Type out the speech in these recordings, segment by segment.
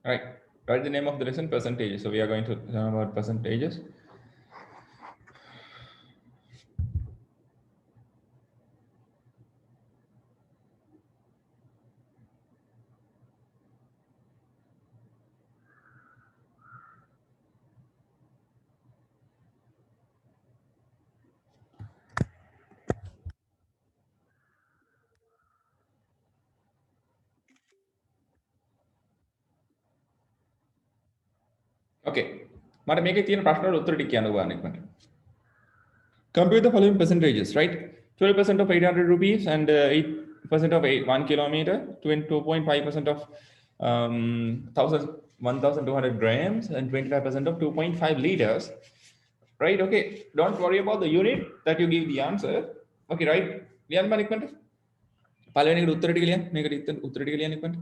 Right. Write the name of the lesson, percentages. So we are going to learn about percentages. Okay. මට මේකේ තියෙන ප්‍රශ්නවලට උත්තර ටික කියන්න ඕවා නිකන්. Compute the following percentages, right? 12% of 800 rupees and 8% of 1 kilometer, 2.5% of 1,200 grams, and 25% of 2.5 liters, right? Okay, don't worry about the unit that you give the answer. Okay, right? ලියන්න බෑ නිකන්ට. පළවෙනි එකට උත්තර ටික ලියන්න. මේකට උත්තර ටික ලියන්න නිකන්ට.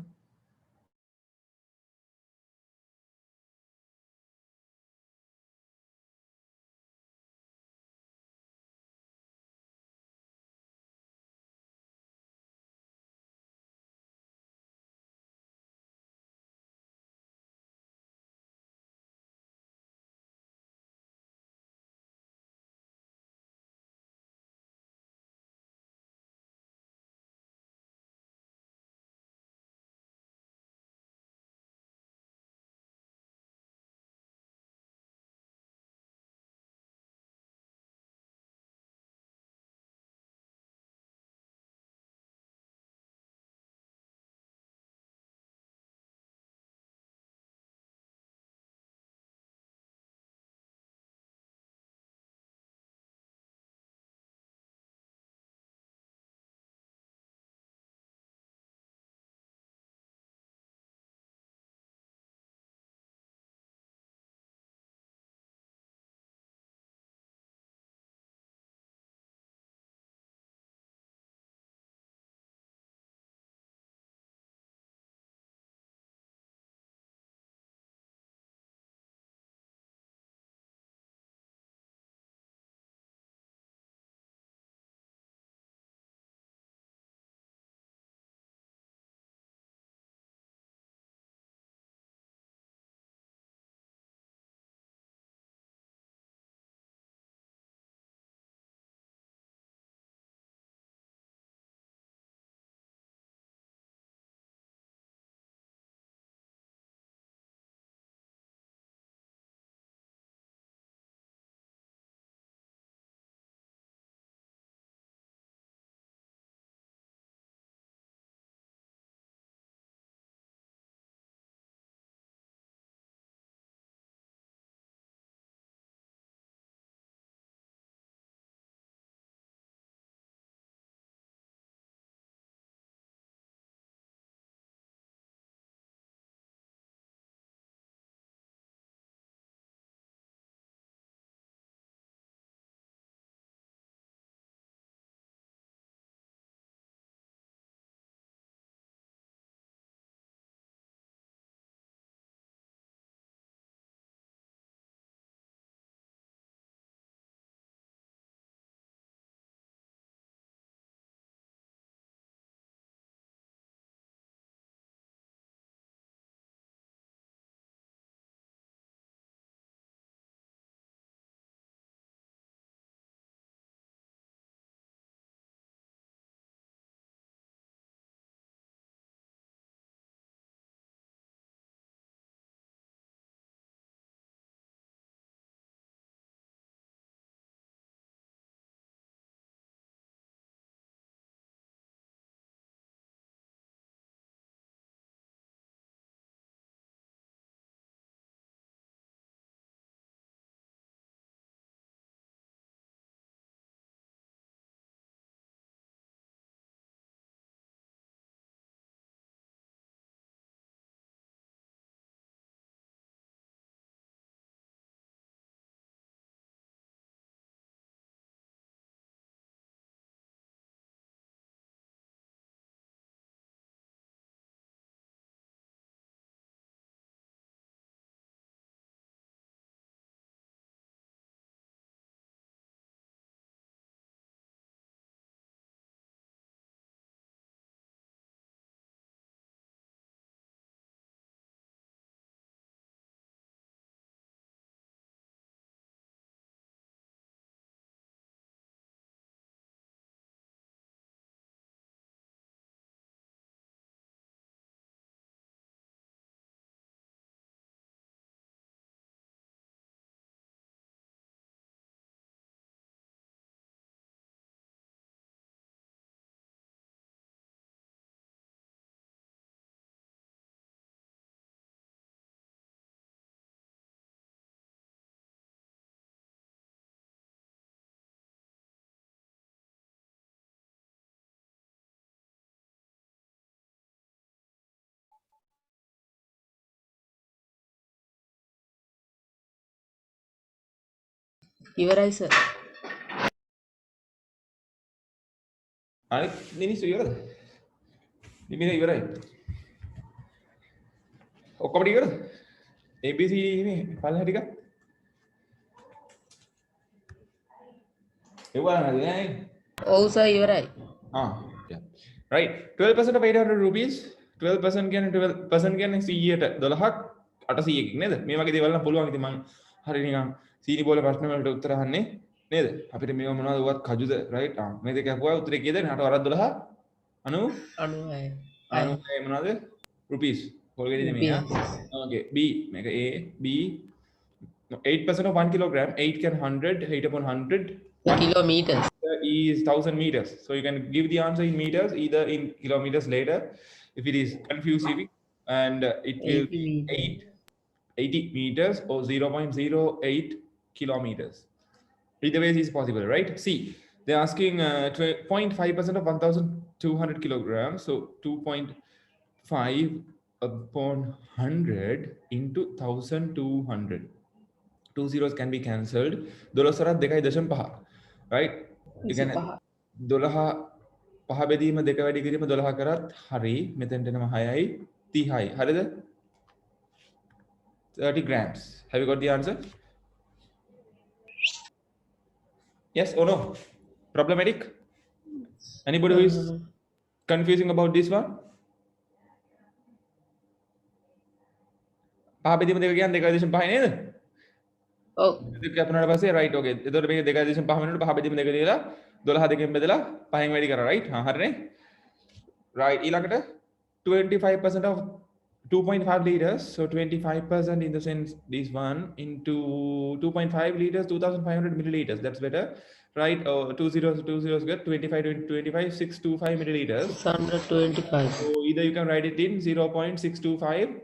ඉවරයි සර්. අනිත් මිනිස්සු ඉවරද? නිමින ඉවරයි. ඔක්කොම ටික ඉවරද? ABC මේ පළල ටික. ඒ බලන්න නෑ. ඔව් සර් ඉවරයි. yeah. Right. 12% of 800 rupees. 12% කියන්නේ 12% කියන්නේ 100ට 12ක් 800කින් නේද? මේ වගේ දේවල් නම් පුළුවන්. ඉතින් මම හරි නිකන් සීනි බෝල ප්‍රශ්න වලට උත්තර අහන්නේ නේද? අපිට මේව මොනවද උවත් කජුද right? මේ දෙක අහුවා උත්තරේ කීයද? 8 වරක් 12 96. 96 මොනවද? rupees. පොල්ගෙඩි නෙමෙයි ආ. Okay. B මේක A B 8% of 1 kilogram 8 can 100 8 upon 100 kilometers is 1000 meters. So you can give the answer in meters, either in kilometers later, if it is confusing, and it will be 80 meters or 0.08 kilometers. Either way is possible, right? See, they're asking 0.5% of 1200 kilograms, so 2.5 upon 100 into 1200. 2 zeros can be cancelled. 12.2.5, right? You can 12 පහ බෙදීම දෙක වැඩි කිරීම 12 කරත් හරි. මෙතෙන්ට එනවා 6යි 30යි. හරිද? 30 grams. Have you got the answer? Yes or no? Problematic? Anybody who is confusing about this one? පහ බෙදීම දෙක කියන්නේ 2.5 නේද? ඔව්. දෙක කැපුණාට පස්සේ right okay. එතකොට මේක 2.5 වෙනකොට පහ බෙදීම දෙක දීලා 12 දෙකෙන් බෙදලා පහෙන් වැඩි කරා right? හා හරිනේ? Right. ඊළඟට 25% of 2.5 liters. So 25% in the sense this one into 2.5 liters, 2500 milliliters. That's better, right? Oh, 2 zeros get 25 625 milliliters. 625 So either you can write it in 0.625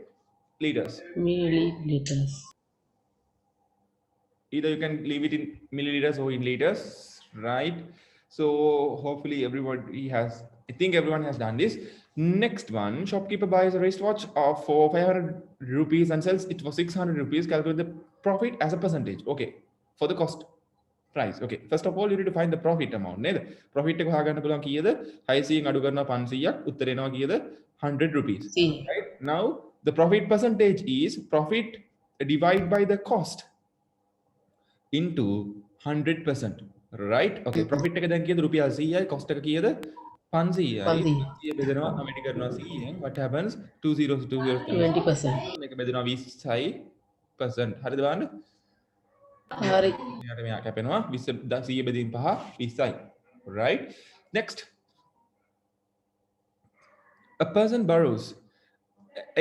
liters. milliliters. Either you can leave it in milliliters or in liters, right? So hopefully everybody has, I think everyone has done this. Next one, shopkeeper buys a wristwatch for 500 rupees and sells it for 600 rupees. Calculate the profit as a percentage. Okay, for the cost price. Okay, first of all you need to find the profit amount. නේද? Profit එක හොයාගන්න පුළුවන් කීයද? 600න් අඩු කරනවා 500ක්. උත්තර එනවා කීයද? 100 rupees. Right? Now the profit percentage is profit divided by the cost into 100%. Right? Okay, profit එක දැන් කීයද? රුපියල් 100යි. cost එක කීයද? 500යි. 100 බෙදෙනවා කමෙන්ට් කරනවා 100ෙන්. What happens? 2 zeros 20%. මේක බෙදෙනවා 20%. හරිද බලන්න? හරි. ඊට මෙයා කැපෙනවා 20 100 බෙදීම 5 20යි. Right? Next. A person borrows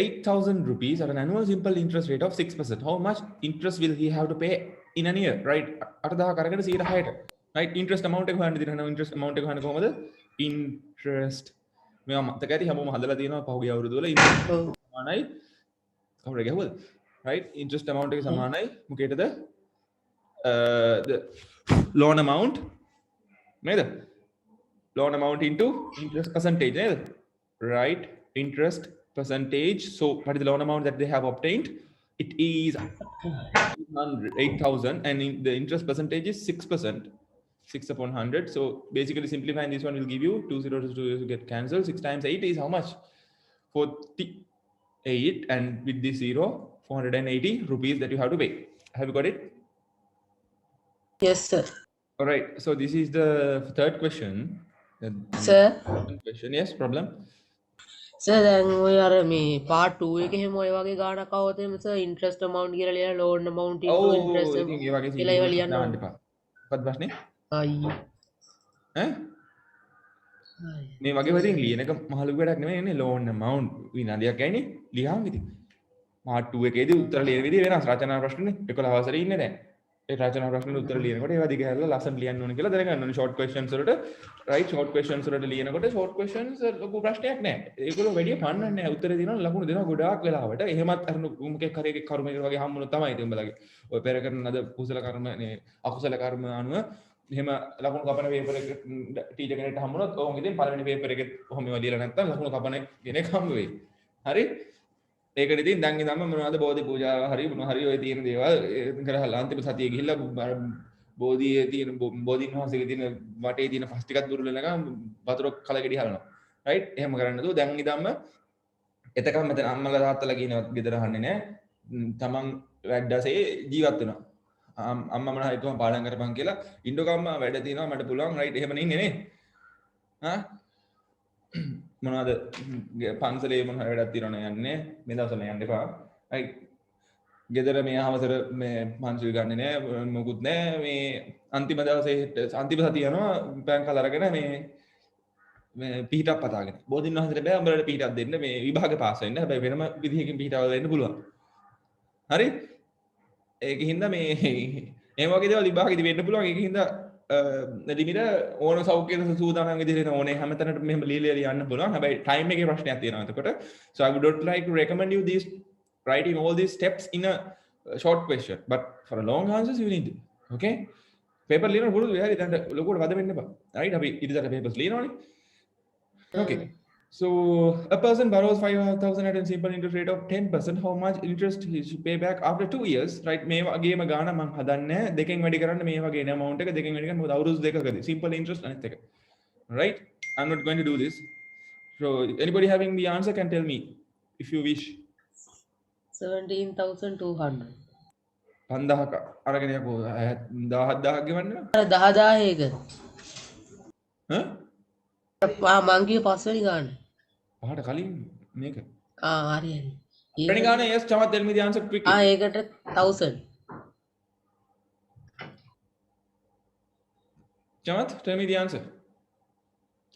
8,000 rupees at an annual simple interest rate of 6%. How much interest will he have to pay in a year? Right? 8,000 කරගෙන 100ට. Right? Interest amount එක හොයන්න දෙනවා. interest amount එක හොයන්න කොහමද? Interest. මේවා මතක ඇති හැමෝම හදලා තියෙනවා පහුගිය අවුරුදු වල interest සමානයි කවුරු ගැහුවද? Right? Interest amount එක සමානයි මොකේද? The loan amount නේද? Loan amount into interest percentage නේද? Right? Interest percentage. So what is the loan amount that they have obtained? It is 8,000 and the interest percentage is 6%. 6 upon 100. So basically simplifying this one will give you 2 zeros to get cancelled. 6 times 8 is how much? 48, and with this 0, 480 rupees that you have to pay. Have you got it? Yes sir. All right. So this is the third question. Sir. Question. Yes, problem. Sir, දැන් ඔය අර මේ part 2 එකේ හැම ඔය වගේ ගාණක් આવුවොත් එimhe sir interest amount කියලා ලියලා loan amount into interest ඉතින් ඒ වගේ කියලා ඒවා ලියන්න දාන්න එපා. මොකක්ද ප්‍රශ්නේ? අයියෝ. ඈ? මේ වගේ වලින් ලියන එක මහ ලොකු වැඩක් නෙමෙයි නේ. loan amount විනාඩියක් ගෑනේ ලියහම ඉතින්. part 2 එකේදී උත්තර ලියන විදිහ වෙනස්. රචනා ප්‍රශ්නේ 11 අවසරේ ඉන්නේ දැන්. ඒ රචනා ප්‍රශ්නෙට උත්තර ලියනකොට ඒවා දිග හැරලා ලස්සන ලියන්න ඕනේ කියලා දැනගන්න ඕනේ. short questions වලට right short questions වලට ලියනකොට short questions ලොකු ප්‍රශ්නයක් නෑ. ඒගොල්ලෝ වැඩි පන්නන්නේ නෑ. උත්තර දෙනවා ලකුණු දෙනවා ගොඩාක් වෙලාවට. එහෙමත් අර මොකෙක් හරි එකක් කර්මයකට වගේ හම්බුනොත් තමයි ඉතින් උඹලගේ ඔය පෙර කරන අද කුසල කර්ම නේ අකුසල කර්ම අනුව එහෙම ලකුණු කපන පේපර් එක ටීචර් කෙනෙක්ට හම්බුනොත් ඕන් ඉතින් පළවෙනි පේපර් එකේ කොහොම ඒවා ලියලා නැත්තම් ලකුණු කපන කෙනෙක් හම්බ වෙයි. හරි? ඒකට ඉතින් දැන් ඉඳන්ම මොනවද බෝධි පූජා හරි මොන හරි ඔය තියෙන දේවල් කරහලා අන්තිම සතියේ ගිහිල්ලා බෝධියේ තියෙන බෝධීන් වහන්සේගේ තියෙන වටේ තියෙන පස් ටිකක් දුර වෙනකම් වතුර කලගෙඩි හලනවා. රයිට්? එහෙම කරන්න නේද? දැන් ඉදම්ම එතකම මෙතන අම්මලා තාත්තලා කියන ගෙදර අහන්නේ නැහැ. තමන් වැඩඩසේ ජීවත් වෙනවා. අම්මා මොනවා හරි කිව්වම පාඩම් කරපන් කියලා ඉන්ඩෝකම්මා වැඩ තියෙනවා මට පුළුවන් රයිට් එහෙම නෙන්නේ නේ. හා මොනවාද පන්සලේ මොන හරි වැඩක් තියෙනවනේ යන්නේ මේ දවස්වල යන්න එපා. රයිට් ගෙදර මේ හවසට මේ පන්සල් ගන්නෙ නෑ මොකුත් නෑ මේ අන්තිම දවසේ අන්තිම සතිය යනවා පෑන් කල් අරගෙන මේ පිහිටක් පතාගෙන බෝධින් වහන්සේට බෑ උඹලට පිහිටක් දෙන්න මේ විභාග පාස් වෙන්න. හැබැයි වෙනම විදිහකින් පිහිටවල දෙන්න පුළුවන්. හරි? ඒක හින්දා මේ මේ වගේ දේවල් විභාගෙදි වෙන්න පුළුවන්. ඒක හින්දා ලිමිට ඕන සෞඛ්‍ය සූදානම් විදිහට ඕනේ හැමතැනට මෙහෙම ලියලා යන්න පුළුවන්. හැබැයි ටයිම් එකේ ප්‍රශ්නයක් තියෙනවා එතකොට. So I would not like to recommend you this writing all these steps in a short question, but for a long answers you need. Okay? paper ලියන පුරුදු වෙයි. හරි දැන් ලොකුවට වද වෙන්න එපා. right? අපි ඉතින් papers ලියනවනේ. Okay. So a person borrows 5,000 at a simple interest rate of 10%. How much interest he should pay back after 2 years? Right? මේ වගේම ගාන මම හදන්නේ දෙකෙන් වැඩි කරන්න මේ වගේ නේ amount එක දෙකෙන් වැඩි කරන්න මොකද අවුරුදු දෙකකදී simple interest අනිත් එක. Right? I'm not going to do this. So anybody having the answer can tell me if you wish. 17,200. 5000ක අරගෙන යකෝ 17000ක් ගෙවන්න. අර 10,000 එක. ඈ? මං කිව්ව පස්වෙනි ගාන. පහට කලින් මේක. හරි හරි. පළවෙනි ගාන yes Chamath tell me the answer quickly. ඒකට 1000. Chamath tell me the answer.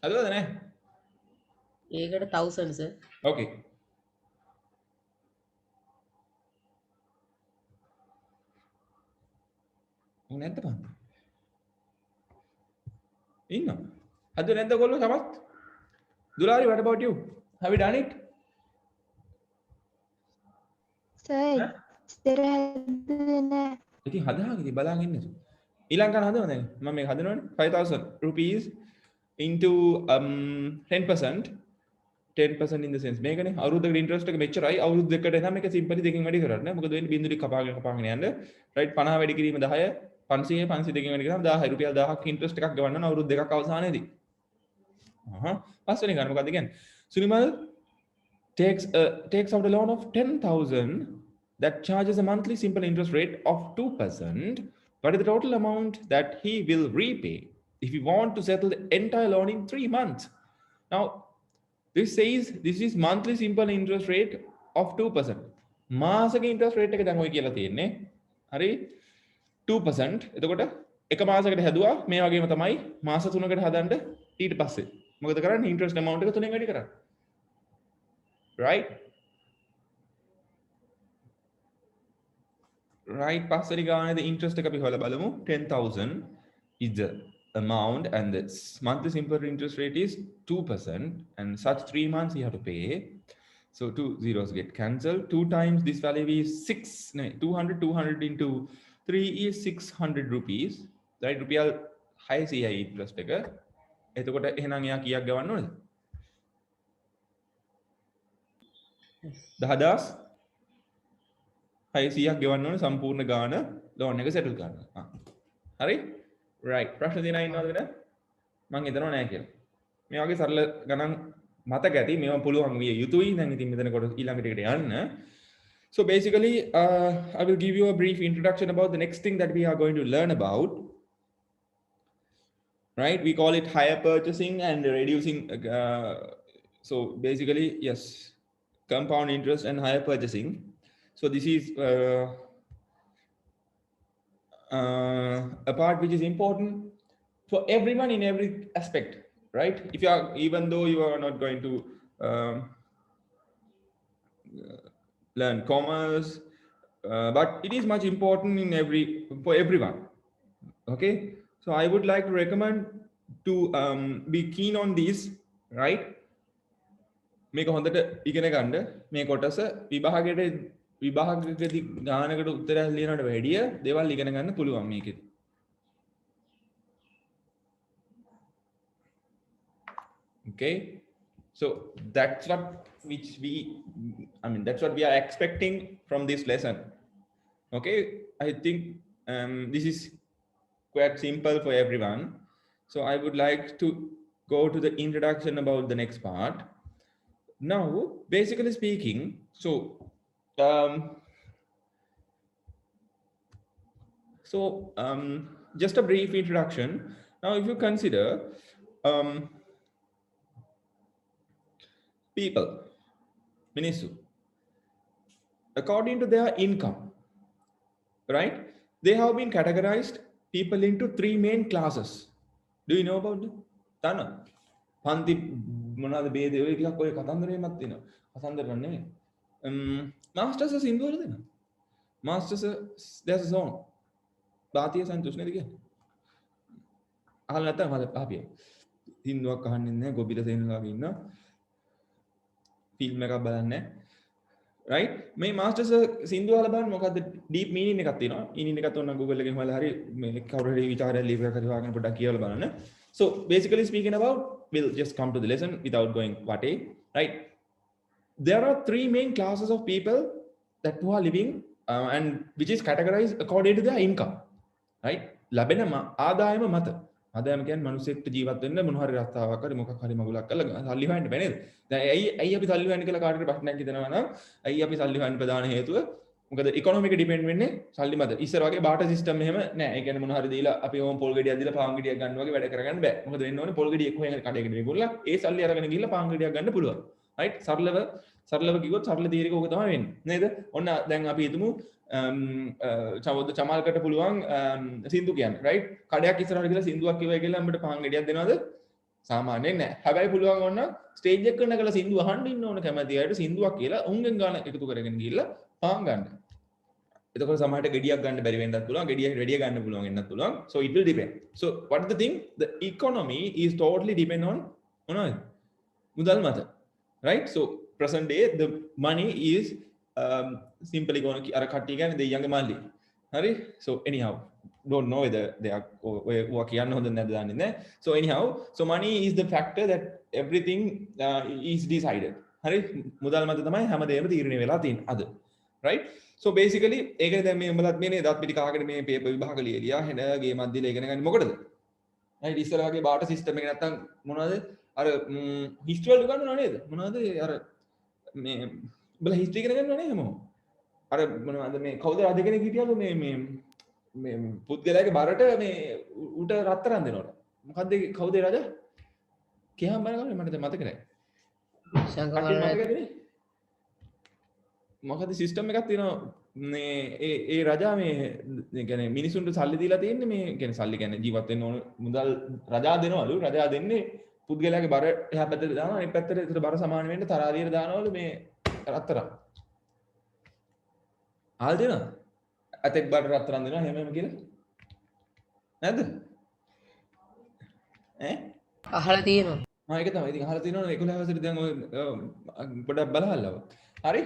හදවද නැහැ? ඒකට 1000 sir. Okay. නැද්ද බං? ඉන්නවා. අද නැද්ද කොල්ලෝ සමත්? දුලාරි what about you? Have you done it? Sir ඉතර හැදුවේ නැහැ. ඉතින් හදාගෙන ඉතින් බලාගෙන ඉන්න. ඊළඟ ගන්න හදනවා දැන්. මම මේක හදනවනේ 5,000 rupees into 10%. 10% in the sense මේකනේ අවුරුද්දකට ඉන්ට්‍රස්ට් එක මෙච්චරයි අවුරුදු දෙකකට එනවා මේක සිම්පලි දෙකෙන් වැඩි කරන්නේ. මොකද වෙන්නේ බින්දුවලින් කපාගෙන යන්න. රයිට් 50 වැඩි කිරීම 10 500 500 දෙකෙන් වැඩි කරාම 1000 රුපියල් 1000ක් ඉන්ට්‍රස්ට් එකක් ගවන්න අවුරුදු දෙකක් අවසානයේදී. පස්වෙනි ගන්න මොකක්ද කියන්නේ? Sunimal takes out a loan of 10,000 that charges a monthly simple interest rate of 2%. What is the total amount that he will repay if he want to settle the entire loan in 3 months? Now, this says this is monthly simple interest rate of 2%. මාසක interest rate එක දැන් ඔය කියලා තියෙන්නේ. හරි? 2%. එතකොට එක මාසයකට හැදුවා මේ වගේම තමයි මාස 3කට හදන්න ඊට පස්සේ. මොකද කරන්නේ interest amount එක 3ෙන් වැඩි කරන්නේ. Right? Right, පස්වෙනි ගානේදී interest එක අපි හොයලා බලමු. 10,000 is the amount and the monthly simple interest rate is 2% and such 3 months you have to pay. So 2 zeros get cancelled. 2 times this value is 200 into 3 is 600 rupees. Right? රුපියල් 600යි interest එක. එතකොට එහෙනම් එයා කීයක් ගවන්න ඕනද? 10,600ක් ගෙවන්න ඕනේ සම්පූර්ණ ගාන loan එක settle කරන්න. හරි? right. ප්‍රශ්න තියෙනවා ඉන්නවද වෙන? මම හිතනවා නෑ කියලා. මේ වගේ සරල ගණන් මතක ඇති මේවා පුළුවන් විය යුතුයි. දැන් ඉතින් මෙතන කොට ඊළඟ ටිකට යන්න. So basically I will give you a brief introduction about the next thing that we are going to learn about. Right? We call it higher purchasing and reducing so basically yes, compound interest and higher purchasing. So this is a part which is important for everyone in every aspect, right? If you are, even though you are not going to learn commerce, but it is much important in for everyone. Okay, so I would like to recommend to be keen on this, right? මේක හොඳට ඉගෙන ගන්න. මේ කොටස විභාගයකදී ගානකට උත්තරයක් ලියනවට වැඩිය දේවල් ඉගෙන ගන්න පුළුවන් මේකෙදි. Okay, so that's what we are expecting from this lesson. Okay, I think this is quite simple for everyone. So I would like to go to the introduction about the next part. Now, basically speaking, just a brief introduction. Now, if you consider people, Minisu, according to their income, right? They have been categorized people into 3 main classes. Do you know about that? Tana. Panti මොනවාද බේද ඔය ටිකක් ඔය කතන්දරේමත් තියෙනවා. කතන්දර නෙමෙයි. Masters සින්දුවල දෙනවා. Masters there's a song. බාතිය සන්තුෂ් නේද කියන්නේ? අහලා නැත්නම් මම පාපිය. සින්දුවක් අහන්නේ නැහැ ගොබිල සෙන්ලාගේ ඉන්න. ෆිල්ම් එකක් බලන්නේ නැහැ. right මේ මාස්ටර්ස් සින්දුව අහලා බලන්න මොකද්ද ඩීප් මීනින් එකක් තියෙනවා මීනින් එකත් ඔන්න Google එකෙන් හොයලා හරි මේ කවුරු හරි විචාරයක් ලියලා කරි වාගෙන පොඩ්ඩක් කියවලා බලන්න so basically speaking about we'll just come to the lesson without going wate right there are 3 main classes of people that who are living and which is categorized according to their income right ලැබෙන ආදායම මත ආදායම කියන්නේ මිනිස්සෙක්ට ජීවත් වෙන්න මොන හරි රස්තාවක් හරි මොකක් හරි මගුලක් කරලා සල්ලි හොයන්න බෑ නේද දැන් ඇයි අපි සල්ලි හොයන්න කියලා කාටට ප්‍රශ්නයක් හිතනවා නම් ඇයි අපි සල්ලි හොයන්න ප්‍රධාන හේතුව මොකද ඉකොනොමික ඩිපෙන්ඩ් වෙන්නේ සල්ලි මත ඉස්සර වගේ බාටර් සිස්ටම් එහෙම නෑ ඒ කියන්නේ මොන හරි දීලා අපි ඕම් පොල් ගෙඩියක් දීලා පාන් ගෙඩියක් ගන්න වගේ වැඩ කරගන්න බෑ මොකද වෙන්න ඕනේ පොල් ගෙඩියක් හොයන කඩේකට ගිහලා ඒ සල්ලි අරගෙන ගිහලා පාන් ගෙඩියක් ගන්න පුළුවන් right සරලව කිව්වොත් සරල තීරයක ඕක තමයි වෙන්නේ නේද ඔන්න දැන් අපි හිතමු චමල්කට පුළුවන් සින්දු කියන්න right කඩයක් ඉස්සරහට ගිහලා සින්දුවක් කිව්වයි කියලා අපිට පාන් ගෙඩියක් දෙනවද සාමාන්‍යයෙන් නෑ හැබැයි පුළුවන් ඕන ස්ටේජ් එක කරන කල සින්දුව අහන්න ඉන්න ඕන කැමති අයට සින්දුවක් කියලා උන්ගෙන් ගාන එකතු කරගෙන ගිහලා පාන් ගන්න එතකොට සමහරට ගෙඩියක් ගන්න බැරි වෙන්නත් පුළුවන් ගෙඩියක් රෙඩිය ගන්න පුළුවන් වෙන්නත් පුළුවන් so it will depend so what the thing the economy is totally depend on මොනවද මුදල් මත right so present day the money is simply going to අර කට්ටිය කියන්නේ දෙයියන්ගේ මල්ලි හරි so anyhow don't know whether they are ඔය කියන්න හොඳ නැද්ද දන්නේ නැහැ so anyhow so money is the factor that everything is decided හරි මුදල් මත තමයි හැමදේම තීරණය වෙලා තියෙන්නේ අද right so basically ඒකනේ දැන් මේ උඹලත් මේ දත් පිටි කහගෙන මේ පේපර් විභාග ලියලා හෙන ගේමක් දීලා ඉගෙන ගන්නේ මොකටද right ඉස්සර වගේ බාටර් සිස්ටම් එක නැත්තම් මොනවද අර හිස්ටරි වල ගන්නව නේද මොනවද අර මේ උඹලා හිස්ටරි ඉගෙන ගන්නව නේ හැමෝම අර මොනවද මේ කවුද රජ කෙනෙක් හිටියලු මේ පුද්ගලයාගේ බරට මේ උට රත්තරන් දෙනවලු මොකද්ද කවුද රජ කියහම බලන්න මට දැන් මතක නැහැ සංකල්ප මොකද සිස්ටම් එකක් තියෙනවා මේ ඒ රජා මේ කියන්නේ මිනිසුන්ට සල්ලි දීලා තියෙන්නේ මේ කියන්නේ සල්ලි කියන්නේ ජීවත් වෙන්න ඕන මුදල් රජා දෙනවලු රජා දෙන්නේ පුද්ගලයාගේ බර එහා පැත්තට දානවා අනිත් පැත්තට ඒතර බර සමාන වෙන්න තරාදියට දානවලු මේ රත්තරන් ආල් දෙනවා අතෙක් බර රත්තරන් දෙනවා එහෙම කියලා නැද්ද ඈ අහලා තියෙනවා ඒක තමයි ඉතින් අහලා තියෙනවනේ 11 වසරේ දැන් ඔය පොඩක් බලහල්ලව හරි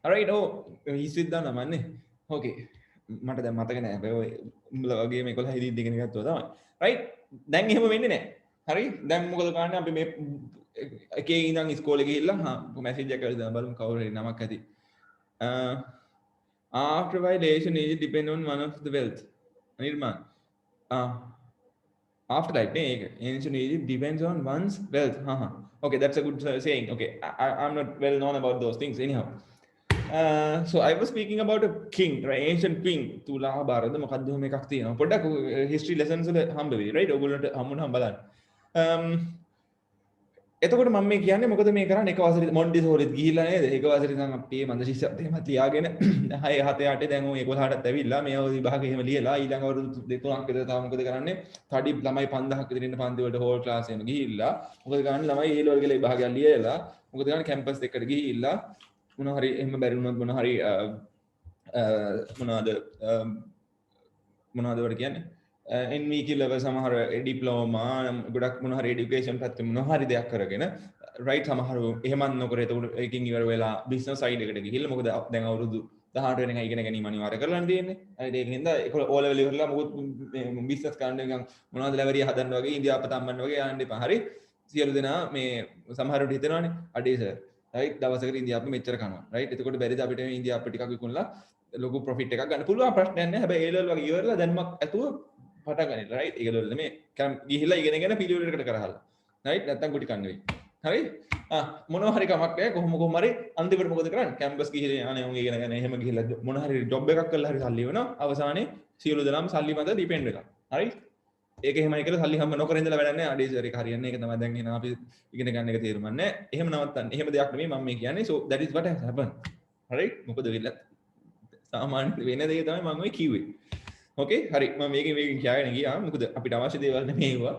alright oh හිස්විත් දානවා මන්නේ okay මට දැන් මතක නෑ හැබැයි ඔය උඹලා වගේ මේ 11 ඉදින් ඉගෙන ගත්තා තමයි right දැන් එහෙම වෙන්නේ නෑ හරි දැන් මොකද කරන්නේ අපි මේ එකේ ඉඳන් ඉස්කෝලේ ගිහිල්ලා මැසේජ් එකක් කරලා බලමු කවුරු හරි නමක් ඇති after violation is depend on one of the wealth Nirman afterlife ancient Egypt depends on one's wealth okay that's a good saying okay I'm not well known about those things anyhow so I was speaking about a king right ancient king තුලා බාරද මොකක්ද එහෙම එකක් තියෙනවා පොඩ්ඩක් history lessons වල හම්බ වෙයි right ඔයගොල්ලන්ට හම්බුනහම බලන්න එතකොට මම මේ කියන්නේ මොකද මේ කරන්නේ එක වසරේ මොන්ටිසෝරිත් ගිහිල්ලා නේද එක වසරේ ඉඳන් අපේ මන්ද ශිෂ්‍යත්වයම තියාගෙන 6 7 8 දැන් ඔය 11ටත් ඇවිල්ලා මේ විභාග එහෙම ලියලා ඊළඟ අවුරුදු 2 3ක් විතර තව මොකද කරන්නේ තඩි ළමයි 5000ක් විතර ඉන්න පන්ති වලට හෝල් ක්ලාස් එකෙම ගිහිල්ලා මොකද කරන්නේ ළමයි ඒ ලෙවල් වල විභාගයක් ලියලා මොකද කරන්නේ කැම්පස් එකකට ගිහිල්ලා මොන හරි එහෙම බැරි වුණොත් මොන හරි මොනවද වල කියන්නේ NVQ level සමහර ඩිප්ලෝමා ගොඩක් මොන හරි এডুকেෂන් පැත්තේ මොන හරි දෙයක් කරගෙන රයිට් සමහරව එහෙමත් නොකර ඒකට එකකින් ඉවර වෙලා බිස්නස් සයිඩ් එකට ගිහිල්ලා මොකද දැන් අවුරුදු 18 වෙනකන් ඉගෙන ගැනීම අනිවාර්ය කරලා තියෙන්නේ හරි ඒකින්ද ඒක ඕ ලෙවල් ඉවරලා මොකද බිස්නස් කරන්න නිකන් මොනවද ලැබරිය හදන්න වගේ ඉන්දියාපත අම්මන්න වගේ යන්න එපා හරි සියලු දෙනා මේ සමහරවට හිතනවානේ අඩේ සර් රයිට් දවසකට ඉන්දියාප්ප මෙච්චර කනවා රයිට් එතකොට බැරිද අපිට මේ ඉන්දියාප්ප ටිකක් විකුණලා ලොකු ප්‍රොෆිට් එකක් ගන්න පුළුවන් ප්‍රශ්නයක් නැහැ හැබැයි ඒ ලෙවල් වගේ ඉවරලා දැන්මක් ඇතුව පටන් ගන්න right ඒකවල මේ ගිහිලා ඉගෙනගෙන පිළිවෙලකට කරහලා right නැත්තම් කුටි කන්න වෙයි හරි මොනවා හරි කමක් නැහැ කොහොම හරි අන්තිමට මොකද කරන්නේ කැම්පස් ගිහිලා අනේ උන් ඉගෙනගෙන එහෙම ගිහිලා මොන හරි ජොබ් එකක් කරලා හරි සල්ලි වෙනවා අවසානයේ සියලු දෙනාම සල්ලි මත ඩිපෙන්ඩ් වෙලා හරි ඒක එහෙමයි කියලා සල්ලි හම්බ නොකර ඉඳලා වැඩක් නැහැ ආඩේ සර් එක හරියන්නේ ඒක තමයි දැන් එන අපි ඉගෙන ගන්න එක තේරුම් ගන්න එහෙම නවත්තන්න එහෙම දෙයක් නෙමෙයි මම මේ කියන්නේ so that is what has happened හරි මොකද වෙලා සාමාන්‍ය වෙන දේ තමයි මම ඔය කිව්වේ okay හරි මම මේකෙන් කියගෙන ගියා මොකද අපිට අවශ්‍ය දේවල් නෙමෙයි ඒවා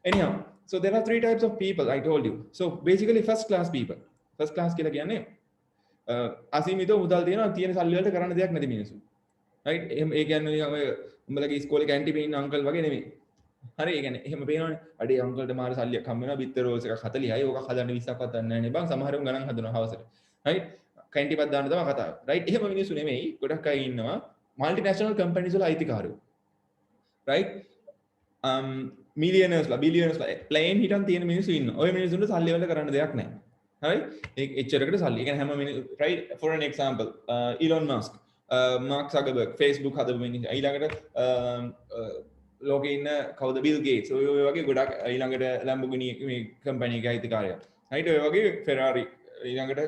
anyhow so there are three types of people I told you so basically first class people first class කියලා කියන්නේ අසීමිතව මුදල් තියෙන සල්ලි වලට කරන්න දෙයක් නැති මිනිස්සු right ඒ කියන්නේ ඔය උඹලගේ ඉස්කෝලේ කැන්ටින් ඉන්න අංකල් වගේ නෙමෙයි හරි ඒ කියන්නේ එහෙම පේනවනේ අඩේ අංකල්ට මාර සල්ලියක් හම්බ වෙනවා බිත්තර රෝල්ස් එකක් 40යි ඕක හදන්න 20ක් වත් නැහැ නේ බං සමහරව ගණන් හදනවා හවසට right කැන්ටින් එකක් දාන්න තමයි කතාව right එහෙම මිනිස්සු නෙමෙයි ගොඩක් අය ඉන්නවා multinational companies වල අයිතිකාරයෝ right millionaires ලා billionaires ලා plane හිටන් තියෙන මිනිස්සු ඉන්නවා ඔය මිනිස්සුන්ට සල්ලි වල කරන්න දෙයක් නැහැ හරි ඒ එච්චරකට සල්ලි ඒ කියන්නේ හැම මිනිස්සු right for an example Elon Musk Mark Zuckerberg Facebook හදපු මිනිස්සු ඊළඟට ලෝකේ ඉන්න කවුද Bill Gates ඔය වගේ ගොඩක් ඊළඟට Lamborghini මේ කම්පැනි එකේ අයිතිකාරයා right ඔය වගේ Ferrari ඊළඟට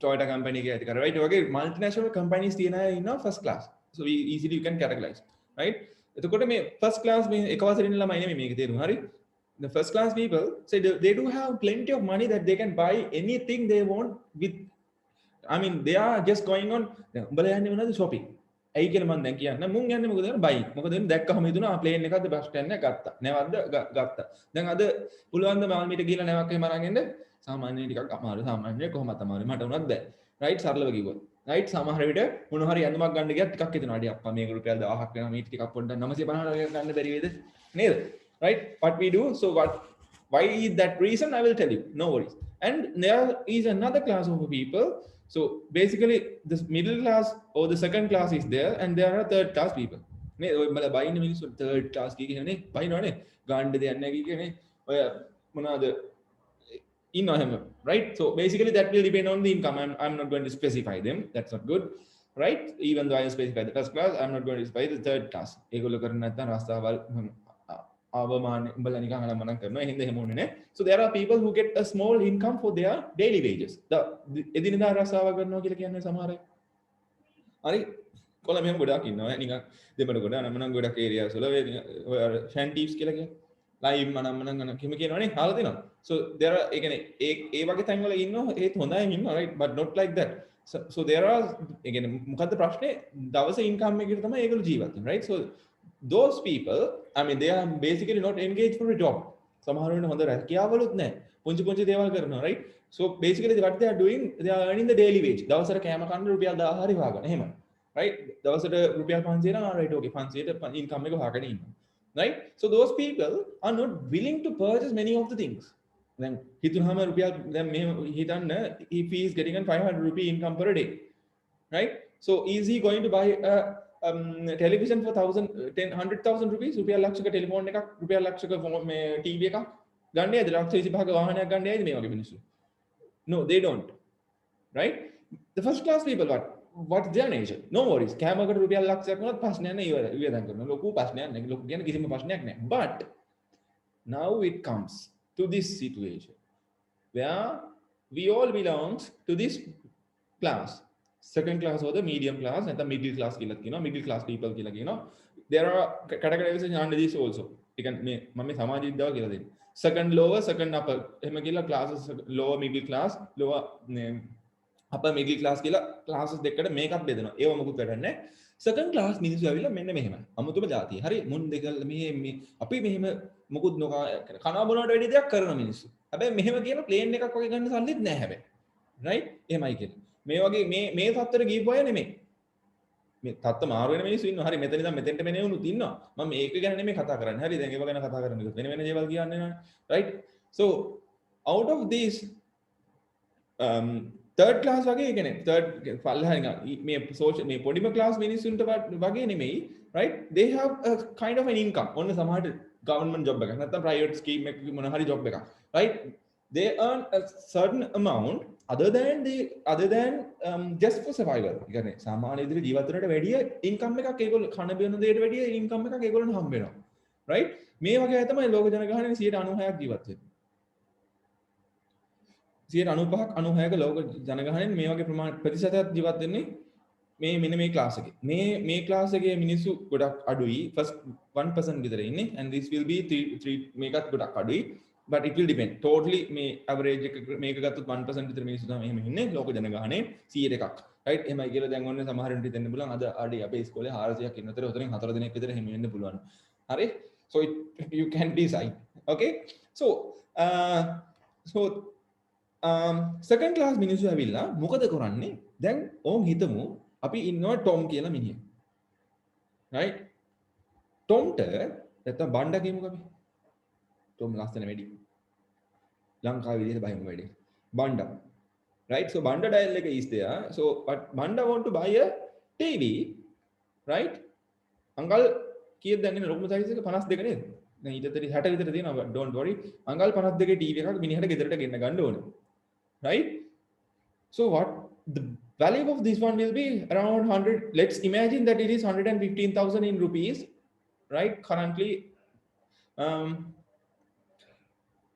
Toyota කම්පැනි එකේ අයිතිකාරයා right ඔය වගේ multinational companies තියෙන අය ඉන්නවා first class so easily you can categorize right එතකොට මේ first class මේ එකවසරින් ළමයි නෙමෙයි මේක තේරුම් හරි the first class people say they do have plenty of money that they can buy anything they want with I mean they are just going on උඹලා යන්නේ මොනවද shopping ඇයි කියලා මම දැන් කියන්න මුන් යන්නේ මොකද බයි මොකද එන්නේ දැක්කම හිතුණා ප්ලේන් එකක්ද බස් ස්ටෑන්ඩ් එක ගත්තා නැවද්ද ගත්තා දැන් අද පුළුවන් ද මාල්මීට ගිහලා නැවක් එහෙම අරන් එන්න සාමාන්‍යයෙන් ටිකක් අමාරු සාමාන්‍යයෙන් කොහොමද අමාරු මට උනත් බෑ රයිට් සරලව කිව්වොත් රයිට් සමහර විට මොන හරි ඇඳුමක් ගන්න ගියත් ටිකක් හිතෙනවා අඩේ අප්පා මේක රුපියල් 1000ක් වෙනවා මේ ටිකක් පොඩ්ඩක් 950 ගන්න බැරි වේද නේද right what we do so why is that reason I will tell you no worries and there is another class of people so basically this middle class or the second class is there and there are third class people නේ ඔය මල බයින්නේ මිනිස්සු third class කියන්නේ බයිනවනේ ගාන්න දෙයක් නැහැ කියන්නේ ඔය මොනවාද ඉන්නවා හැම right so basically that will depend on the income I'm not going to specify them that's not good right even though I specify the first class I'm not going to specify the third class ඒගොල්ලෝ කරන්නේ නැත්නම් රස්තාවල් අවමාන උඹලා නිකන් අලමනම් කරනවා එහෙනම් එහෙම ඕනේ නේ so there are people who get a small income for their daily wages the එදිනදා රස්සාව කරනවා කියලා කියන්නේ සමහර අය හරි කොළඹ මෙහෙම ගොඩක් ඉන්නවා නිකන් දෙමළ ගොඩ අනම්මනම් ගොඩක් ඒරියාස් වල ඔය ෂැන්ටිව්ස් කියලා කියන්නේ ලයිව් මනම්මනම් කිම කියනවනේ හාලා දෙනවා so there are ඒ කියන්නේ ඒ වගේ තැන් වල ඉන්නවා ඒත් හොඳයි ඉන්නවා right but not like that so there are ඒ කියන්නේ මොකද්ද ප්‍රශ්නේ දවසේ ඉන්කම් එකකට තමයි ඒගොල්ලෝ ජීවත් වෙන්නේ right so those people I mean they are basically not engaged for a job සමහර වෙලාවට හොඳ රැකියාවලුත් නැහැ පුංචි කරනවා right so basically what they are doing they are earning the daily wage දවසට කෑම කන්න රුපියල් 1000 හරි හොයාගන්න එහෙම right දවසට රුපියල් 500 නා right okay 500ට income එක හොයාගෙන ඉන්නවා right so those people are not willing to purchase many of the things then හිතුනහම රුපියල් දැන් මෙහෙම හිතන්න if he is getting a 500 rupee income per day right so is he going to buy a television for 100,000 rupees රුපියල් ලක්ෂයක telephone එකක් රුපියල් ලක්ෂයක මේ TV එකක් ගන්න යයිද ලක්ෂ 25ක වාහනයක් ගන්න යයිද මේ වගේ මිනිස්සු no they don't right the first class people what's their nature no worries කෑමකට රුපියල් ලක්ෂයක් වුණත් ප්‍රශ්නයක් නෑ ඉවරයි කරනවා ලොකු ප්‍රශ්නයක් නෑ ලොකු කියන්නේ කිසිම ප්‍රශ්නයක් නෑ but now it comes to this situation where we all belongs to this class second class or the medium class and the middle class කියලා කියනවා middle class people කියලා කියනවා there are categorization under this also you can මේ මම සමාජ විද්‍යාව කියලා දෙන්නේ second lower second upper එහෙම කියලා classes lower middle class lower upper middle class කියලා classes දෙකකට මේකක් බෙදනවා ඒව මොකුත් වැඩක් නැහැ second class මිනිස්සු ඇවිල්ලා මෙන්න මෙහෙමයි අමුතුම જાතිය හරි මුන් දෙක මේ අපි මෙහෙම මොකුත් නොකා කනවා බොනවට වැඩි දෙයක් කරන මිනිස්සු හැබැයි මෙහෙම කියන ප්ලේන් එකක් වගේ ගන්න සල්ලිත් නැහැ හැබැයි right එහෙමයි කියන්නේ මේ වගේ මේ තත්ත්වෙට ගිහපු අය නෙමෙයි මේ තත්ත්ව මාරු වෙන මිනිස්සු ඉන්නවා හරි මෙතන ඉඳන් මෙතෙන්ට මෙනෙවුනුත් ඉන්නවා මම මේක ගැන නෙමෙයි කතා කරන්නේ හරි දැන් ඒව ගැන කතා කරන්නේ වෙන වෙන දේවල් කියන්නේ නෑ right so out of these third class වගේ කියන්නේ third පල්ලෙහා මේ social මේ පොඩිම class මිනිස්සුන්ට වගේ නෙමෙයි right they have a kind of an income ඔන්න සමහරට government job එකක් නැත්නම් private scheme එකක මොන හරි job එකක් right they earn a certain amount other than just for survival කියන්නේ සාමාන්‍ය විදිහට ජීවත් වෙනට වැඩිය income එකක් ඒගොල්ලෝ කන බින දෙයට වැඩිය income එකක් ඒගොල්ලන්ට හම්බ වෙනවා right මේ වගේ අය තමයි ලෝක ජනගහනයේ 96ක් ජීවත් වෙන්නේ 95ක් 96ක ලෝක ජනගහනයෙන් මේ වගේ ප්‍රමාණ ප්‍රතිශතයක් ජීවත් වෙන්නේ මේ මෙන්න මේ ක්ලාස් එකේ මේ ක්ලාස් එකේ මිනිස්සු ගොඩක් අඩුයි first 1% විතර ඉන්නේ and this will be 3 මේකත් ගොඩක් අඩුයි but it will depend totally මේ average එක මේක ගත්තොත් 1% විතර මිනිස්සු තමයි එහෙම ඉන්නේ ලෝක ජනගහනයේ 100 එකක් right එහෙමයි කියලා දැන් ඔන්න සමහරවිට හිතෙන්න පුළුවන් අද අඩි අපේ ඉස්කෝලේ 400ක් ඉන්නතර උතරින් 4 දෙනෙක් විතර එහෙම වෙන්න පුළුවන් හරි so you can decide okay so second class මිනිස්සු ඇවිල්ලා මොකද කරන්නේ දැන් ඕම් හිතමු අපි ඉන්නවා ටොම් කියලා මිනිහෙක් right ටොම්ට නැත්තම් බණ්ඩා කියමුකෝ අපි ටොම් ලස්සන වැඩි ලංකාවේ විදිහට බහිමු වැඩි Banda right so banda dial එක is there so but banda want to buy a TV right uncle කීයද දැන් ඉන්නේ ලොකුම size එක 52 නේද දැන් ඊටතරි 60 විතර තියෙනවා don't worry අංකල් 52 TV එකක් මිනිහට ගෙදරට ගෙන්න ගන්න ඕනේ right so what the value of this one will be around 100 let's imagine that it is 115,000 in rupees right currently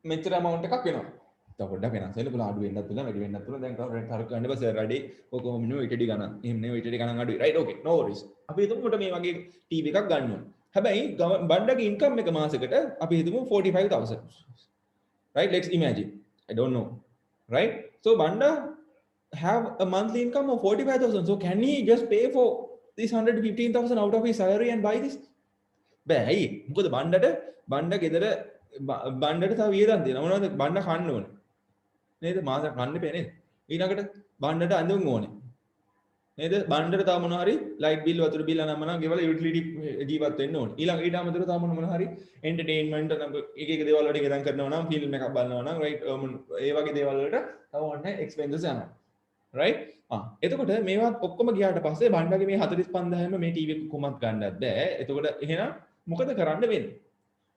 මෙච්චර amount එකක් වෙනවා පොඩ්ඩක් වෙනස් වෙන්න පුළුවන් අඩු වෙන්නත් පුළුවන් වැඩි වෙන්නත් පුළුවන් දැන් කවුරුත් හරක් ගන්න බෑ සර් අඩේ කොහොම නෙවෙයි ඊටඩි ගණන් එහෙම නෙවෙයි ඊටඩි ගණන් අඩුයි right okay no worries අපි හිතමු මට මේ වගේ TV එකක් ගන්න ඕන හැබැයි බණ්ඩගේ ඉන්කම් එක මාසෙකට අපි හිතමු 45,000 right let's imagine I don't know right so banda have a monthly income of 45,000 so can he just pay for this 115,000 out of his salary and buy this බෑ ඇයි මොකද බණ්ඩ ගෙදර බණ්ඩට තව වියදම් දෙනවා මොනවද බණ්ඩ කන්න ඕනේ නේද මාස කන්න බෑ නේද ඊළඟට බණ්ඩට අඳුන් ඕනේ නේද බණ්ඩට තව මොනවා හරි ලයිට් බිල් වතුර බිල් අනම්මනම් ගෙවල යුටිලිටි ජීවත් වෙන්න ඕනේ ඊළඟ ඊට අමතරව තව මොනවා හරි එන්ටර්ටේන්මන්ට් එක එක දේවල් වලට ගෙදම් කරනවා නම් ෆිල්ම් එකක් බලනවා නම් රයිට් ඒ වගේ දේවල් වලට තව ඔන්න එක්ස්පෙන්සස් යනවා රයිට් එතකොට මේවා ඔක්කොම ගියාට පස්සේ බණ්ඩගේ මේ 45000ම මේ ටීවී එක කොහොමත් ගන්නත් බෑ එතකොට එහෙනම් මොකද කරන්න වෙන්නේ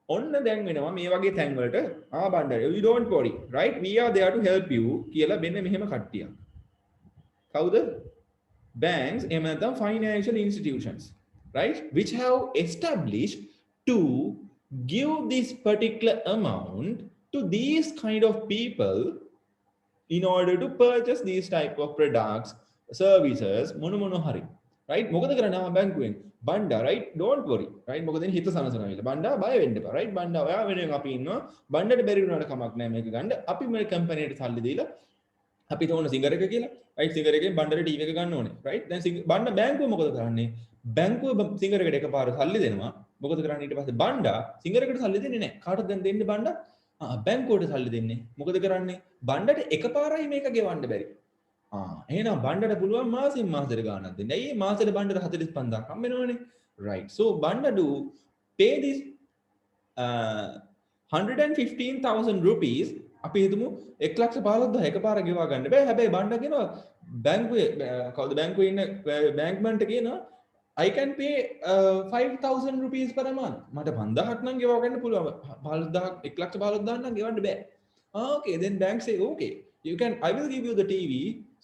ඔන්න දැන් වෙනවා මේ වගේ තැන් වලට බණ්ඩ you don't worry right we are there to help you කියලා මෙන්න මෙහෙම කට්ටියක් කවුද banks එහෙම නැත්නම් financial institutions right which have established to give this particular amount to these kind of people in order to purchase these type of products services මොන හරි right මොකද කරන්නේ බැංකුවෙන් Banda right don't worry right මොකද හිත සනසනවා කියලා බණ්ඩා බය වෙන්න එපා right බණ්ඩා ඔයා වෙනුවෙන් අපි ඉන්නවා බණ්ඩාට බැරි වුණාට කමක් නැහැ මේක ගන්න අපි මේ කම්පැනියට සල්ලි දීලා අපි තෝරන සිංගර් එක කියලා right සිංගර් එකෙන් බණ්ඩාට ටීවී එක ගන්න ඕනේ right දැන් බණ්ඩා බැංකුව මොකද කරන්නේ බැංකුව සිංගර් එකට එකපාර සල්ලි දෙනවා මොකද කරන්නේ ඊට පස්සේ බණ්ඩා සිංගර් එකට සල්ලි දෙන්නේ නැහැ කාටද දැන් දෙන්නේ බණ්ඩා බැංකුවට සල්ලි දෙන්නේ මොකද කරන්නේ බණ්ඩාට එකපාරයි මේක ගෙවන්න බැරි එහෙනම් බණ්ඩට පුළුවන් මාසෙන් මාසෙට ගානක් දෙන්න. ඇයි මාසෙට බණ්ඩට 45000ක් හම් වෙනවනේ. right. so බණ්ඩ do pay this 115,000 rupees අපි හිතමු 1,15,000 එකපාර ගෙවා ගන්න බෑ. හැබැයි බණ්ඩ කියනවා බැංකුවේ කවුද බැංකුවේ ඉන්න බැංක්මන්ට කියනවා I can pay 5,000 rupees per month. මට 5,000ක් නම් ගෙවා ගන්න පුළුවන්. 15,000 1,15,000 නම් ගෙවන්න බෑ. okay then bank say okay you can I will give you the TV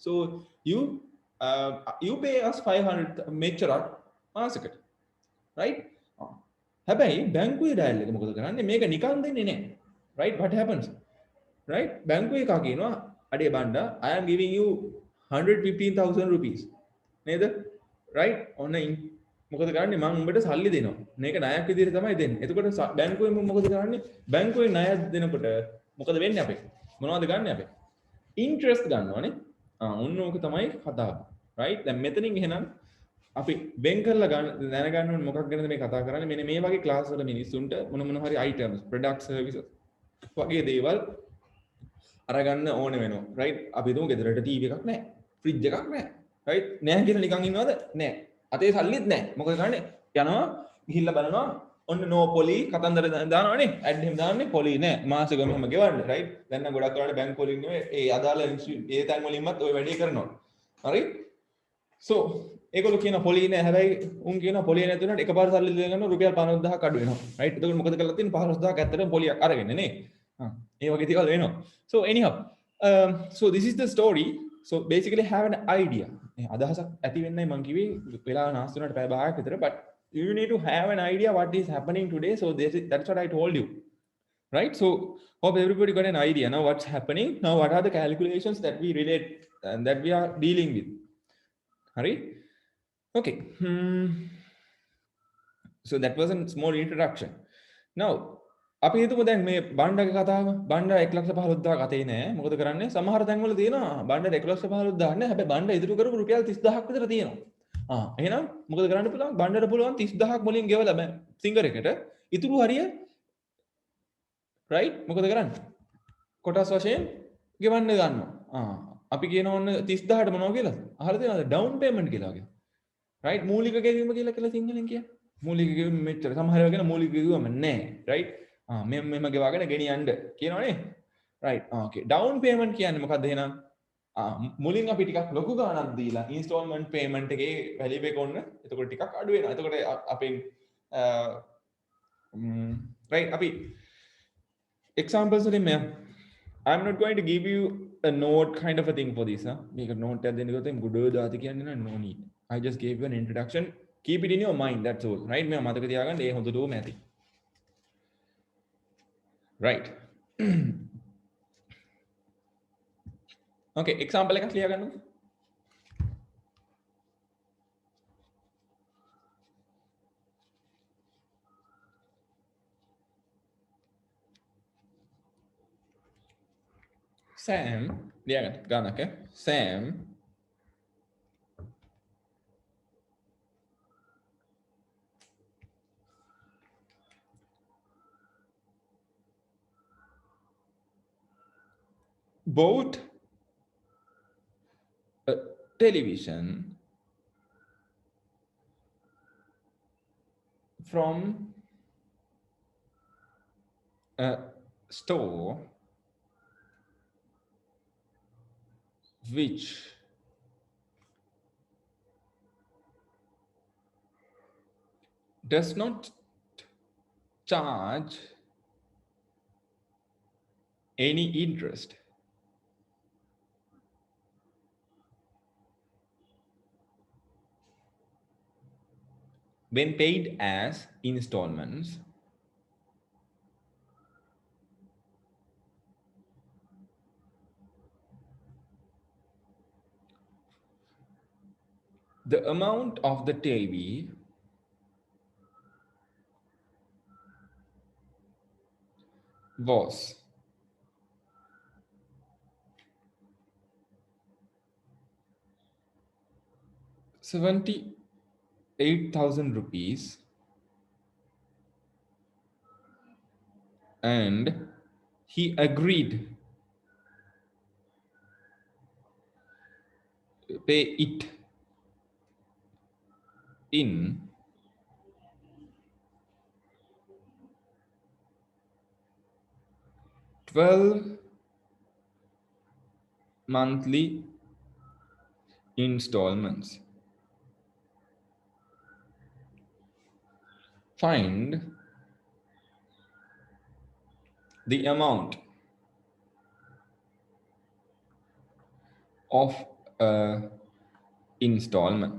so you pay us 500 මෙච්චරක් මාසෙකට right හැබැයි බැංකුවේ ඩයල් එක මොකද කරන්නේ මේක නිකන් දෙන්නේ නැහැ right what happens right බැංකුවේ එකා කියනවා අඩේ Banda I am giving you 115,000 rupees නේද right ඔන්න මොකද කරන්නේ මම උඹට සල්ලි දෙනවා මේක ණයක් විදිහට තමයි දෙන්නේ එතකොට බැංකුවේ මොකද කරන්නේ බැංකුවේ ණය දෙනකොට මොකද වෙන්නේ අපේ මොනවද ගන්න අපේ interest ගන්නවනේ ඔන්න ඕක තමයි කතාව right දැන් මෙතනින් එහෙනම් අපි වෙන් කරලා දැනගන්න ඕනේ මොකක් ගැනද මේ කතා කරන්නේ මෙන්න මේ වගේ ක්ලාස් වල මිනිස්සුන්ට මොන හරි items product services වගේ දේවල් අරගන්න ඕනේ වෙනවා right අපි හිතමු ගෙදරට TV එකක් නැහැ fridge එකක් නැහැ right නැහැ කියලා නිකන් ඉන්නවද නැහැ අතේ සල්ලිත් නැහැ මොකද කරන්නේ යනවා ගිහිල්ලා බලනවා ඔන්න no poly කතන්දර දානවනේ ඇඩ් එහෙම දාන්නේ poly නෑ මාසෙක මෙහෙම ගෙවන්න right දැන් නම් ගොඩක් කරන්නේ බැංක් වලින් නෙවෙයි ඒ අදාළ ඒ තැන් වලින්මත් ওই වැඩේ කරනවා හරි so ඒගොල්ලෝ කියන poly නෑ හැබැයි උන් කියන poly නැති වුණාට එකපාර සල්ලි දෙන්න ගන්න රුපියල් 50,000ක් අඩු වෙනවා right එතකොට මොකද කරලා තියෙන්නේ 15,000ක් ඇත්තටම poly එකක් අරගෙන නේ ඒ වගේ දේවල් වෙනවා so anyhow so this is the story so basically have an idea අදහසක් ඇති වෙන්නයි මම කිව්වේ වෙලා නාස්ති වුණාට පැය භාගයක් විතර but You need to have an idea what is happening today. So that's what I told you, right? So hope everybody got an idea now what's happening. Now what are the calculations that we relate and that we are dealing with? Hurry. Okay. So that was a small introduction. Now අපි හිතමු දැන් මේ බණ්ඩගේ කතාව බණ්ඩ 1,15,000 අතේ නෑ මොකද කරන්නේ සමහර තැන්වල තියෙනවා බණ්ඩ 1,15,000 නෑ හැබැයි බණ්ඩ ඉදිරි කරපු රුපියල් 30,000ක් විතර තියෙනවා එහෙනම් මොකද කරන්න පුළුවන් බණ්ඩට පුළුවන් 30,000ක් මුලින් ගෙවලා බෑ සිංගර් එකට ඉතුරු හරිය රයිට් මොකද කරන්නේ කොටස් වශයෙන් ගෙවන්න ගන්නවා අපි කියනවා ඔන්න 30,000ට මොනවා කියලාද අහලා තියෙනවද ඩවුන් පේමන්ට් කියලා වගේ රයිට් මූලික ගෙවීම කියලා සිංහලෙන් කියන්නේ මූලික ගෙවීම මෙච්චර සමහර වෙලාවගෙන මූලික ගෙවීම නෑ රයිට් මෙම ගෙවාගෙන ගෙනියන්න කියනවනේ රයිට් ඕකේ ඩවුන් පේමන්ට් කියන්නේ මොකක්ද එහෙනම් මුලින් අපි ටිකක් ලොකු ගාණක් දීලා ඉන්ස්ටෝල්මන්ට් පේමන්ට් එකේ වැලියු එක ඔන්න එතකොට ටිකක් අඩු වෙනවා එතකොට අපෙන් right අපි examples වලින් මම I'm not going to give you a note kind of a thing for this මේක note එකක් දෙන්න ගියොත් ගොඩ දාති කියන්නේ no need I just gave you an introduction keep it in your mind that's all right මම මතක තියාගන්න ඒ හොඳටම ඇති right okay example එකක් ලියා ගන්නකො Sam ලියා ගන්න ගන්නක Sam bought a television from a store which does not charge any interest when paid as installments the amount of the TV was ₹78,000 and he agreed to pay it in 12 monthly installments. Find the amount of installment.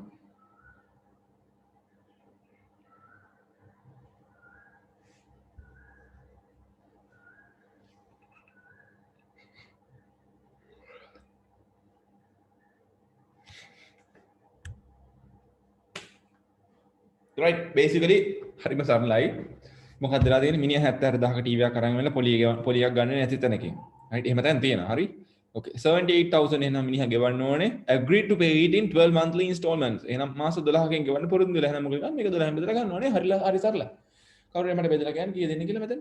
Right, basically හරිම සරලයි මොකක්ද වෙලා තියෙන්නේ මිනිහා 76000ක TV එකක් අරන් වෙලා පොලියක් ගන්න නැති තැනකින් right එහෙම තැන තියෙනවා හරි okay 78000 එහෙනම් මිනිහා ගෙවන්න ඕනේ agreed to pay it in 12 monthly installments එහෙනම් මාස 12කින් ගෙවන්න පුරුදු වෙලා එහෙනම් මොකද කරන්නේ මේක 12න් බෙදලා ගන්න ඕනේ හරි සරලයි කවුරුහරි මට බෙදලා කියන්නේ කීය දෙන්නේ කියලා මෙතන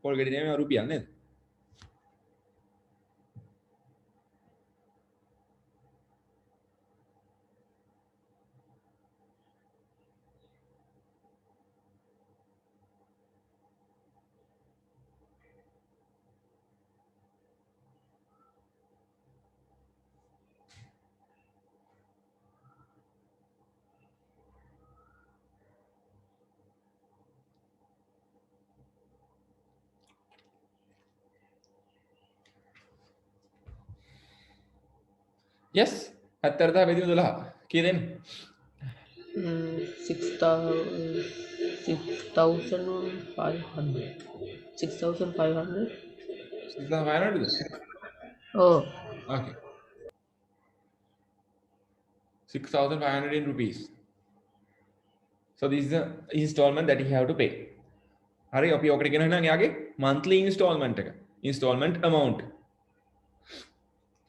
පොල් ගෙඩි නෙමෙයි රුපියල් නේද yes 70000 බෙදීම 12 කීය දෙන්නේ 6,500. 6,500. 6,500. Oh, Okay. 6,500 in rupees. So this is the installment that you have to pay. හරි අපි ඔකට කියනවා නම් එයාගේ monthly installment එක. Installment amount.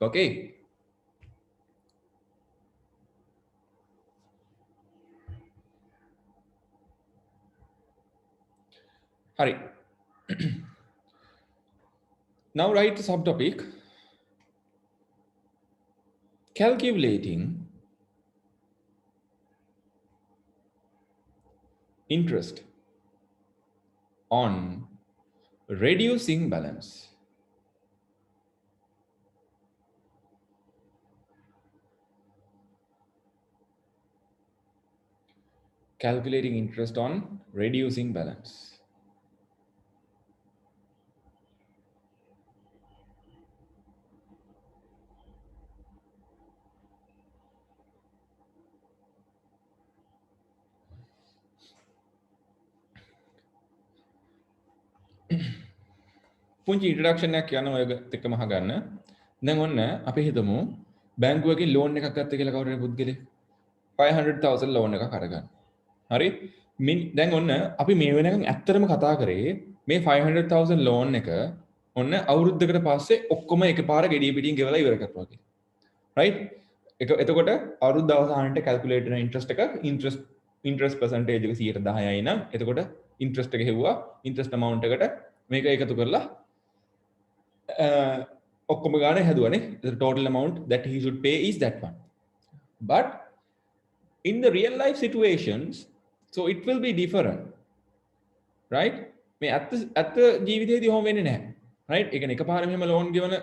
Okay. හරි. Now write the subtopic. Calculating interest on reducing balance. Calculating interest on reducing balance. පුංචි introduction එකක් කියන්න ඔයගොල්ලෝ එක්කම අහගන්න. දැන් ඔන්න අපි හිතමු බැංකුවකින් ලෝන් එකක් ගත්ත කියලා කවුරුහරි පුද්ගලෙක් 500,000 ලෝන් එකක් අරගන්න. හරි? දැන් ඔන්න අපි මේ වෙනකන් ඇත්තටම කතා කරේ මේ 500,000 ලෝන් එක ඔන්න අවුරුද්දකට පස්සේ ඔක්කොම එකපාර ගෙඩිය පිටින් ගෙවලා ඉවර කරනවා කියලා. right? එතකොට අවුරුද්ද අවසානයේ කැල්කියුලේට් වෙන ඉන්ට්‍රස්ට් එක ඉන්ට්‍රස්ට් පර්සන්ටේජ් එක 10%යි නම් එතකොට ඉන්ට්‍රස්ට් එක හෙව්වා ඉන්ට්‍රස්ට් amount එකට මේක එකතු කරලා ඔක්කොම ගාන හැදුවනේ. the total amount that he should pay is that one. But in the real life situations, so it will be different, right? මේ ඇත්ත ජීවිතයේදී ඔහොම වෙන්නේ නැහැ, right? ඒ කියන්නේ එකපාරම එහෙම loan ගෙවන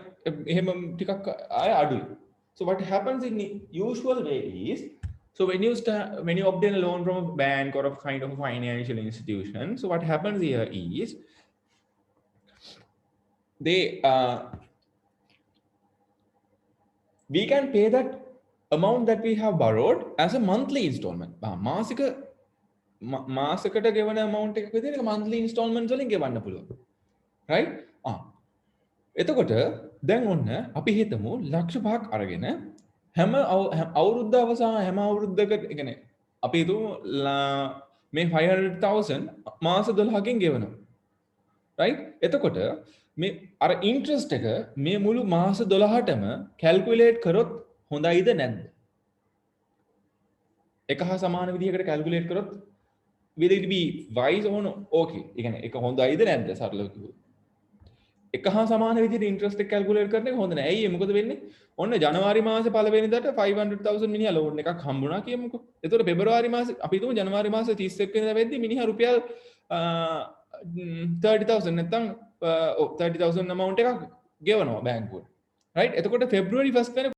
එහෙම ටිකක් ආය අඩුයි. So what happens in usual way is, so when you obtain a loan from a bank or a kind of a financial institution, so what happens here is we can pay that amount that we have borrowed as a monthly installment. මාසකට ගෙවන amount එකක විදිහට monthly installments වලින් ගෙවන්න පුළුවන්. right? එතකොට දැන් ඔන්න අපි හිතමු ලක්ෂ 5ක් අරගෙන හැම අවුරුද්ද අවසාන හැම අවුරුද්දකට ඒ කියන්නේ අපි හිතමු මේ 500,000 මාස 12කින් ගෙවනවා. right? එතකොට මේ අර ඉන්ට්‍රස්ට් එක මේ මුළු මාස 12ටම කැල්කියුලේට් කරොත් හොඳයිද නැද්ද? එක හා සමාන විදිහකට කැල්කියුලේට් කරොත් will it be wise or no? okay. ඒ කියන්නේ එක හොඳයිද නැද්ද සරලව කිව්වොත්. එක හා සමාන විදිහට ඉන්ට්‍රස්ට් එක කැල්කියුලේට් කරන එක හොඳ නෑ. ඇයි මොකද වෙන්නේ? ඔන්න ජනවාරි මාසේ පළවෙනිදාට 500,000 මිනිහා ලෝන් එකක් හම්බුණා කියමුකෝ. එතකොට පෙබරවාරි මාසේ අපි හිතමු ජනවාරි මාසේ 31 වෙනිදා වෙද්දි මිනිහා රුපියල් 30,000 නැත්නම් 30,000 amount එකක් ගෙවනවා බැංකුවට. right? එතකොට February 1st වෙන